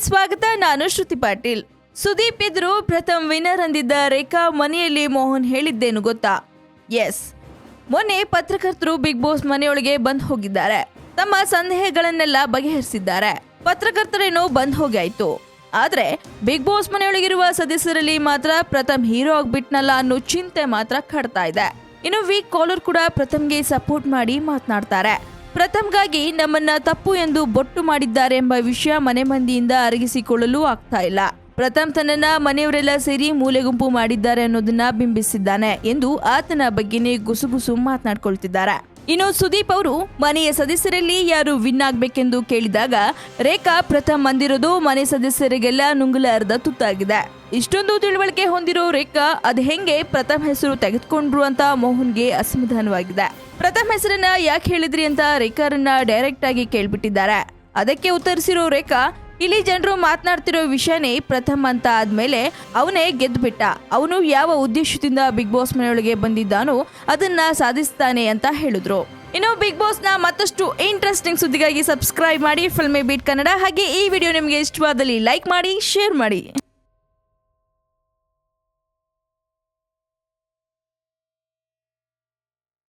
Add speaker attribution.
Speaker 1: ಸ್ವಾಗತ. ನಾನು ಶ್ರುತಿ ಪಾಟೀಲ್. ಸುದೀಪ್ ಎದುರು ಪ್ರಥಮ್ ವಿನ್ನರ್ ಅಂದಿದ್ದ ರೇಖಾ ಮನೆಯಲ್ಲಿ ಮೋಹನ್ ಹೇಳಿದ್ದೇನು ಗೊತ್ತಾ? ಎಸ್, ಮೊನ್ನೆ ಪತ್ರಕರ್ತರು ಬಿಗ್ ಬಾಸ್ ಮನೆಯೊಳಗೆ ಬಂದ್ ಹೋಗಿದ್ದಾರೆ. ತಮ್ಮ ಸಂದೇಹಗಳನ್ನೆಲ್ಲ ಬಗೆಹರಿಸಿದ್ದಾರೆ. ಪತ್ರಕರ್ತರೇನೋ ಬಂದ್ ಹೋಗಾಯ್ತು, ಆದ್ರೆ ಬಿಗ್ ಬಾಸ್ ಮನೆಯೊಳಗಿರುವ ಸದಸ್ಯರಲ್ಲಿ ಮಾತ್ರ ಪ್ರಥಮ್ ಹೀರೋ ಆಗ್ಬಿಟ್ನಲ್ಲ ಅನ್ನೋ ಚಿಂತೆ ಮಾತ್ರ ಕಾಡ್ತಾ ಇದೆ. ಇನ್ನು ವೀಕ್ ಕಾಲರ್ ಕೂಡ ಪ್ರಥಮ್ಗೆ ಸಪೋರ್ಟ್ ಮಾಡಿ ಮಾತನಾಡ್ತಾರೆ. ಪ್ರಥಮ್ಗಾಗಿ ನಮ್ಮನ್ನ ತಪ್ಪು ಎಂದು ಬೊಟ್ಟು ಮಾಡಿದ್ದಾರೆ ಎಂಬ ವಿಷಯ ಮನೆ ಮಂದಿಯಿಂದ ಅರಗಿಸಿಕೊಳ್ಳಲು ಆಗ್ತಾ ಇಲ್ಲ. ಪ್ರಥಮ್ ತನ್ನನ್ನ ಮನೆಯವರೆಲ್ಲ ಸೇರಿ ಮೂಲೆ ಗುಂಪು ಮಾಡಿದ್ದಾರೆ ಅನ್ನೋದನ್ನ ಬಿಂಬಿಸಿದ್ದಾನೆ ಎಂದು ಆತನ ಬಗ್ಗೆನೇ ಗುಸುಗುಸು ಮಾತನಾಡ್ಕೊಳ್ತಿದ್ದಾರೆ. ಇನ್ನು ಸುದೀಪ್ ಅವರು ಮನೆಯ ಸದಸ್ಯರಲ್ಲಿ ಯಾರು ವಿನ್ ಆಗ್ಬೇಕೆಂದು ಕೇಳಿದಾಗ ರೇಖಾ ಪ್ರಥಮ್ ಅಂದಿರೋದು ಮನೆ ಸದಸ್ಯರಿಗೆಲ್ಲ ನುಂಗಲಾರದ ತುತ್ತಾಗಿದೆ. ಇಷ್ಟೊಂದು ತಿಳುವಳಿಕೆ ಹೊಂದಿರೋ ರೇಖಾ ಅದ್ ಹೆಂಗೆ ಪ್ರಥಮ್ ಹೆಸರು ತೆಗೆದುಕೊಂಡ್ರು ಅಂತ ಮೋಹನ್ಗೆ ಅಸಮಾಧಾನವಾಗಿದೆ. ಪ್ರಥಮ್ ಹೆಸರನ್ನ ಯಾಕೆ ಹೇಳಿದ್ರಿ ಅಂತ ರೇಖಾರನ್ನ ಡೈರೆಕ್ಟ್ ಆಗಿ ಕೇಳ್ಬಿಟ್ಟಿದ್ದಾರೆ. ಅದಕ್ಕೆ ಉತ್ತರಿಸಿರೋ ರೇಖಾ, ಇಲ್ಲಿ ಜನರು ಮಾತನಾಡ್ತಿರೋ ವಿಷಯನೇ ಪ್ರಥಮ್ ಅಂತ ಆದ್ಮೇಲೆ ಅವನೇ ಗೆದ್ದುಬಿಟ್ಟ. ಅವನು ಯಾವ ಉದ್ದೇಶದಿಂದ ಬಿಗ್ ಬಾಸ್ ಮನೆಯೊಳಗೆ ಬಂದಿದ್ದಾನೋ ಅದನ್ನ ಸಾಧಿಸ್ತಾನೆ ಅಂತ ಹೇಳಿದ್ರು. ಇನ್ನು ಬಿಗ್ ಬಾಸ್ ನ ಮತ್ತಷ್ಟು ಇಂಟ್ರೆಸ್ಟಿಂಗ್ ಸುದ್ದಿಗಾಗಿ ಸಬ್ಸ್ಕ್ರೈಬ್ ಮಾಡಿ ಫಿಲ್ಮಿ ಬೀಟ್ ಕನ್ನಡ. ಹಾಗೆ ಈ ವಿಡಿಯೋ ನಿಮಗೆ ಇಷ್ಟವಾದಲ್ಲಿ ಲೈಕ್ ಮಾಡಿ, ಶೇರ್ ಮಾಡಿ.